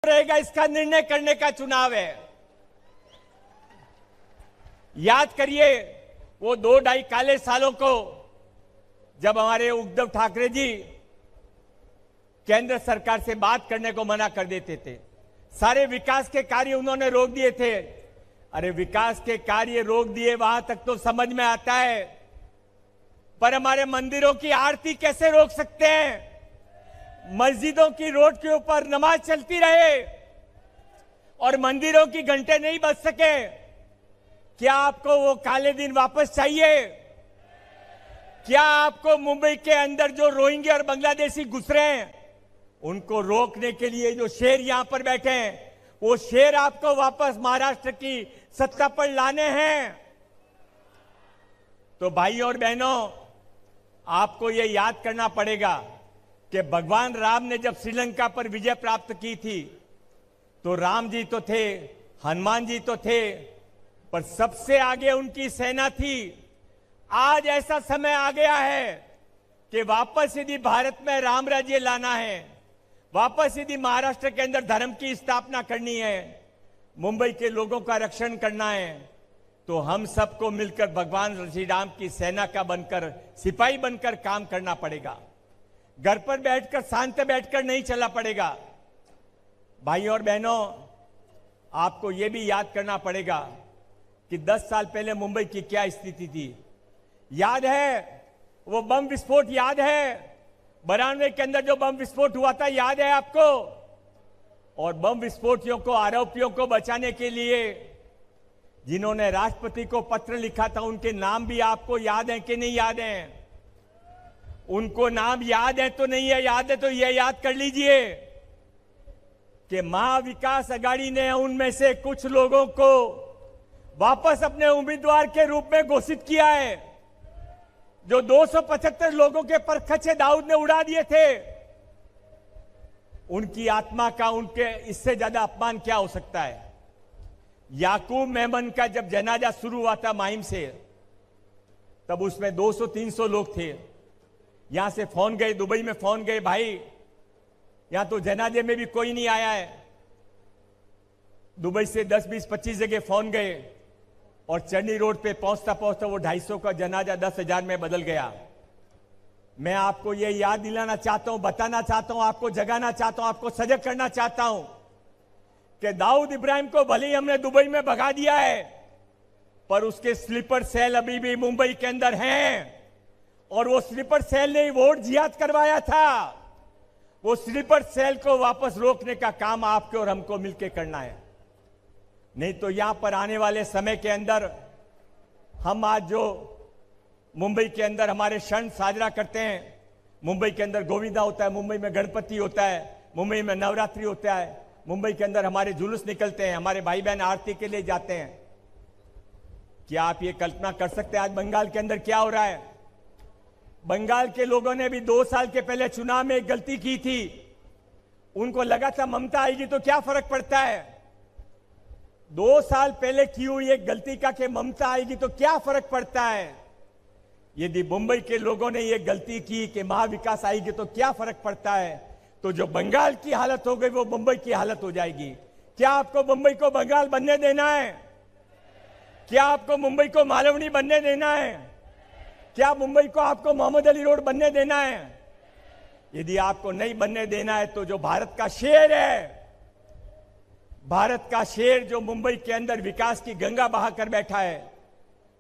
रहेगा, इसका निर्णय करने का चुनाव है। याद करिए वो 2-2.5 काले सालों को जब हमारे उद्धव ठाकरे जी केंद्र सरकार से बात करने को मना कर देते थे, सारे विकास के कार्य उन्होंने रोक दिए थे। अरे विकास के कार्य रोक दिए वहां तक तो समझ में आता है, पर हमारे मंदिरों की आरती कैसे रोक सकते हैं? मस्जिदों की रोड के ऊपर नमाज चलती रहे और मंदिरों की घंटे नहीं बज सके। क्या आपको वो काले दिन वापस चाहिए? क्या आपको मुंबई के अंदर जो रोहिंग्या और बांग्लादेशी घुस रहे हैं उनको रोकने के लिए जो शेर यहां पर बैठे हैं, वो शेर आपको वापस महाराष्ट्र की सत्ता पर लाने हैं? तो भाइयों और बहनों, आपको ये याद करना पड़ेगा कि भगवान राम ने जब श्रीलंका पर विजय प्राप्त की थी तो राम जी तो थे, हनुमान जी तो थे, पर सबसे आगे उनकी सेना थी। आज ऐसा समय आ गया है कि वापस यदि भारत में राम राज्य लाना है, वापस यदि महाराष्ट्र के अंदर धर्म की स्थापना करनी है, मुंबई के लोगों का रक्षण करना है, तो हम सबको मिलकर भगवान श्री राम की सेना का बनकर, सिपाही बनकर काम करना पड़ेगा। घर पर बैठकर, शांत बैठकर नहीं चला पड़ेगा। भाइयों और बहनों, आपको यह भी याद करना पड़ेगा कि 10 साल पहले मुंबई की क्या स्थिति थी। याद है वो बम विस्फोट? याद है 92 के अंदर जो बम विस्फोट हुआ था? याद है आपको? और बम विस्फोटियों को, आरोपियों को बचाने के लिए जिन्होंने राष्ट्रपति को पत्र लिखा था, उनके नाम भी आपको याद है कि नहीं याद है? उनको नाम याद है तो नहीं है? याद है तो यह याद कर लीजिए कि महाविकास आघाड़ी ने उनमें से कुछ लोगों को वापस अपने उम्मीदवार के रूप में घोषित किया है। जो 275 लोगों के परखचे दाऊद ने उड़ा दिए थे, उनकी आत्मा का, उनके इससे ज्यादा अपमान क्या हो सकता है? याकूब मेमन का जब जनाजा शुरू हुआ था माहिम से, तब उसमें 200-300 लोग थे। यहां से फोन गए, दुबई में फोन गए, भाई यहां तो जनाजे में भी कोई नहीं आया है। दुबई से 10, 20, 25 जगह फोन गए और चंडी रोड पे पहुंचता पहुंचता वो 250 का जनाजा 10,000 में बदल गया। मैं आपको ये याद दिलाना चाहता हूं, बताना चाहता हूं, आपको जगाना चाहता हूं, आपको सजग करना चाहता हूं कि दाऊद इब्राहिम को भले ही हमने दुबई में भगा दिया है, पर उसके स्लीपर सेल अभी भी मुंबई के अंदर हैं। और वो स्लीपर सेल ने वोट जिहाद करवाया था। वो स्लीपर सेल को वापस रोकने का काम आपके और हमको मिलकर करना है। नहीं तो यहां पर आने वाले समय के अंदर हम आज जो मुंबई के अंदर हमारे क्षण साजरा करते हैं, मुंबई के अंदर गोविंदा होता है, मुंबई में गणपति होता है, मुंबई में नवरात्रि होता है, मुंबई के अंदर हमारे जुलूस निकलते हैं, हमारे भाई बहन आरती के लिए जाते हैं। क्या आप ये कल्पना कर सकते हैं आज बंगाल के अंदर क्या हो रहा है? बंगाल के लोगों ने भी 2 साल के पहले चुनाव में एक गलती की थी। उनको लगा था ममता आएगी तो क्या फर्क पड़ता है। 2 साल पहले की हुई एक गलती का कि ममता आएगी तो क्या फर्क पड़ता है। यदि मुंबई के लोगों ने यह गलती की कि महाविकास आएगी तो क्या फर्क पड़ता है, तो जो बंगाल की हालत हो गई वो मुंबई की हालत हो जाएगी। क्या आपको मुंबई को बंगाल बनने देना है? क्या आपको मुंबई को मालवनी बनने देना है? क्या मुंबई को आपको मोहम्मद अली रोड बनने देना है? यदि आपको नहीं बनने देना है तो जो भारत का शेर है, भारत का शेर जो मुंबई के अंदर विकास की गंगा बहाकर बैठा है,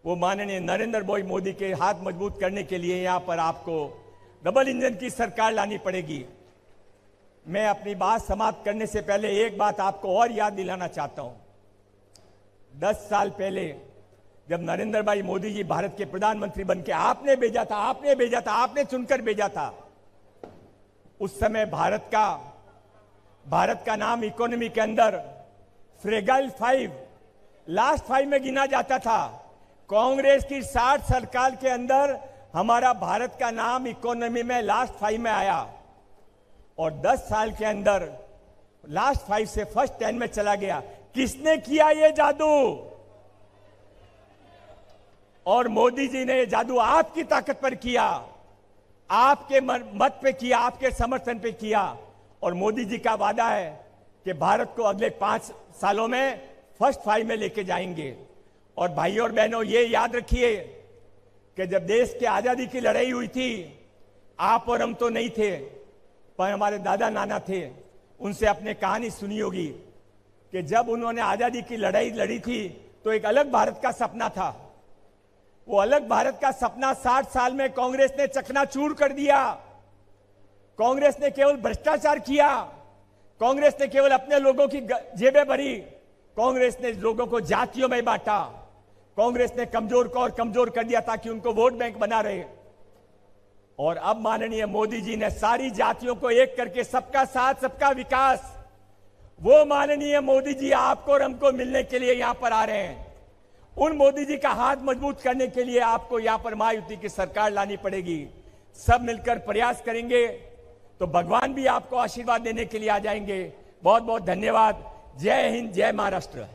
वो माननीय नरेंद्र भाई मोदी के हाथ मजबूत करने के लिए यहां पर आपको डबल इंजन की सरकार लानी पड़ेगी। मैं अपनी बात समाप्त करने से पहले एक बात आपको और याद दिलाना चाहता हूं। 10 साल पहले जब नरेंद्र भाई मोदी जी भारत के प्रधानमंत्री बनके आपने भेजा था, आपने चुनकर भेजा था, उस समय भारत का नाम इकोनॉमी के अंदर फ्रेगाइल 5, लास्ट 5 में गिना जाता था। कांग्रेस की 60 सरकार के अंदर हमारा भारत का नाम इकोनॉमी में लास्ट 5 में आया और 10 साल के अंदर लास्ट 5 से फर्स्ट 10 में चला गया। किसने किया ये जादू? और मोदी जी ने ये जादू आपकी ताकत पर किया, आपके मत पे किया, आपके समर्थन पे किया। और मोदी जी का वादा है कि भारत को अगले 5 सालों में फर्स्ट 5 में लेके जाएंगे। और भाइयों और बहनों, ये याद रखिए कि जब देश की आजादी की लड़ाई हुई थी, आप और हम तो नहीं थे, पर हमारे दादा नाना थे। उनसे अपने कहानी सुनी होगी कि जब उन्होंने आजादी की लड़ाई लड़ी थी तो एक अलग भारत का सपना था। वो अलग भारत का सपना 60 साल में कांग्रेस ने चकनाचूर कर दिया। कांग्रेस ने केवल भ्रष्टाचार किया, कांग्रेस ने केवल अपने लोगों की जेबें भरी, कांग्रेस ने लोगों को जातियों में बांटा, कांग्रेस ने कमजोर को और कमजोर कर दिया ताकि उनको वोट बैंक बना रहे। और अब माननीय मोदी जी ने सारी जातियों को एक करके सबका साथ सबका विकास, वो माननीय मोदी जी आपको और हमको मिलने के लिए यहां पर आ रहे हैं। उन मोदी जी का हाथ मजबूत करने के लिए आपको यहां पर महायुति की सरकार लानी पड़ेगी। सब मिलकर प्रयास करेंगे तो भगवान भी आपको आशीर्वाद देने के लिए आ जाएंगे। बहुत बहुत धन्यवाद। जय हिंद, जय महाराष्ट्र।